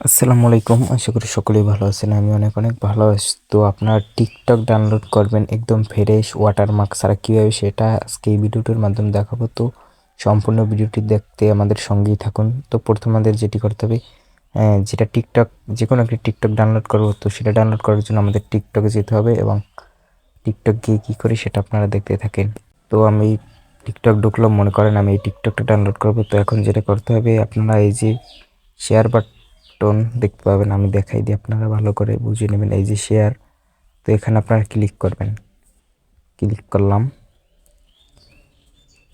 আসসালামু আলাইকুম। আশা করি সকলেই ভালো আছেন। আমি অনেক অনেক ভালো আছি। তো আপনারা টিকটক ডাউনলোড করবেন একদম ফ্রেশ ওয়াটারমার্ক ছাড়া কীভাবে সেটা আজকে এই ভিডিওটির মাধ্যমে দেখাবো। তো সম্পূর্ণ ভিডিওটি দেখতে আমাদের সঙ্গেই থাকুন। তো প্রথমে আমাদের যেটি করতে হবে, যেটা টিকটক যে কোনো একটি টিকটক ডাউনলোড করবো, তো সেটা ডাউনলোড করার জন্য আমাদের টিকটকে যেতে হবে এবং টিকটক গিয়ে কী করি সেটা আপনারা দেখতে থাকেন। তো আমি টিকটক ঢুকলাম, মনে করেন আমি এই টিকটকটা ডাউনলোড করবো। তো এখন যেটা করতে হবে, আপনারা এই যে শেয়ার বাটন দেখতে পাবেন, আমি দেখাই দিই, আপনারা ভালো করে বুঝে নেবেন। এই যে শেয়ার, তো এখানে আপনারা ক্লিক করবেন। ক্লিক করলাম।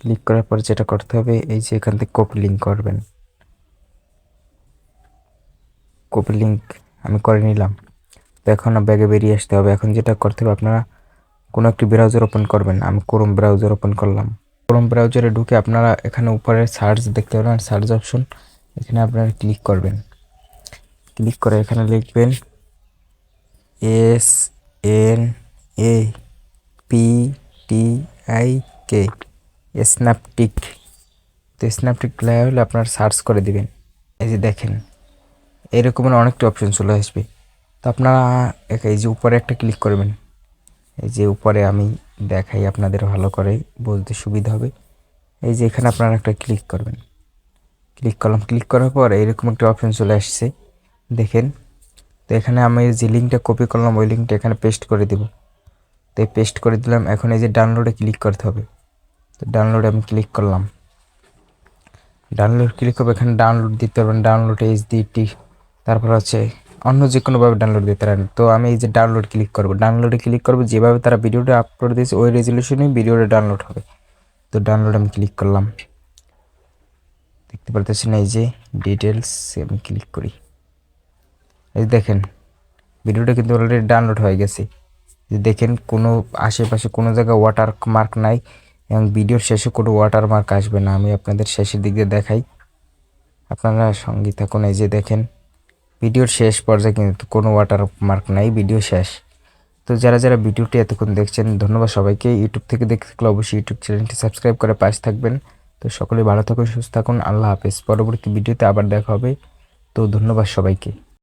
ক্লিক করার পর যেটা করতে হবে, এই যে এখান থেকে কপি লিঙ্ক করবেন। কপি লিঙ্ক আমি করে নিলাম। তো এখন ব্যাগে বেরিয়ে আসতে হবে। এখন যেটা করতে হবে, আপনারা কোনো একটি ব্রাউজার ওপেন করবেন। আমি ক্রোম ব্রাউজার ওপেন করলাম। ক্রোম ব্রাউজারে ঢুকে আপনারা এখানে উপরে সার্চ দেখতে পাবেন, সার্চ অপশন, এখানে আপনারা ক্লিক করবেন। ক্লিক করে এখানে লিখবেন SNAPTIK, স্ন্যাপটিক। তো স্ন্যাপটিক লেখা হলে আপনারা সার্চ করে দিবেন। এই যে দেখেন এরকম অনেকটা অপশন চলে আসবে। তো আপনারা এই যে উপরে একটা ক্লিক করবেন। এই যে উপরে আমি দেখাই আপনাদের ভালো করে বলতে সুবিধা হবে। এই যে এখানে আপনারা একটা ক্লিক করবেন। ক্লিক করলাম। ক্লিক করার পর এরকম একটা অপশন চলে আসছে, দেখেন। তো এখানে আমি যে লিঙ্কটা কপি করলাম ওই লিঙ্কটা এখানে পেস্ট করে দেব। তো পেস্ট করে দিলাম। এখন এই যে ডাউনলোডে ক্লিক করতে হবে। তো ডাউনলোডে আমি ক্লিক করলাম। ডাউনলোড ক্লিক করবো, এখানে ডাউনলোড দিতে পারবেন, ডাউনলোড এইচডিটি, তারপর হচ্ছে অন্য যে কোনোভাবে ডাউনলোড দিতে পারেন। তো আমি এই যে ডাউনলোড ক্লিক করবো, ডাউনলোডে ক্লিক করবো, যেভাবে তারা ভিডিওটা আপলোড দিয়েছে ওই রেজলিউশনেই ভিডিওটা ডাউনলোড হবে। তো ডাউনলোড আমি ক্লিক করলাম। দেখতে পারতেছেন এই যে ডিটেলস, আমি ক্লিক করি। এই দেখেন ভিডিওটা কিন্তু অলরেডি ডাউনলোড হয়ে গেছে। দেখেন কোনো আশেপাশে কোনো জায়গায় ওয়াটার মার্ক নাই এবং ভিডিওর শেষে কোনো ওয়াটার মার্ক আসবে না। আমি আপনাদের শেষের দিক দিয়ে দেখাই, আপনারা সঙ্গে থাকুন। এই যে দেখেন ভিডিওর শেষ পর্যায়ে কিন্তু কোনো ওয়াটার মার্ক নাই, ভিডিও শেষ। তো যারা যারা ভিডিওটি এতক্ষণ দেখছেন ধন্যবাদ সবাইকে। ইউটিউব থেকে দেখতে থাকলে অবশ্যই ইউটিউব চ্যানেলটি সাবস্ক্রাইব করে পাশে থাকবেন। তো সকলে ভালো থাকুন, সুস্থ থাকুন। আল্লাহ হাফেজ। পরবর্তী ভিডিওতে আবার দেখা হবে। তো ধন্যবাদ সবাইকে।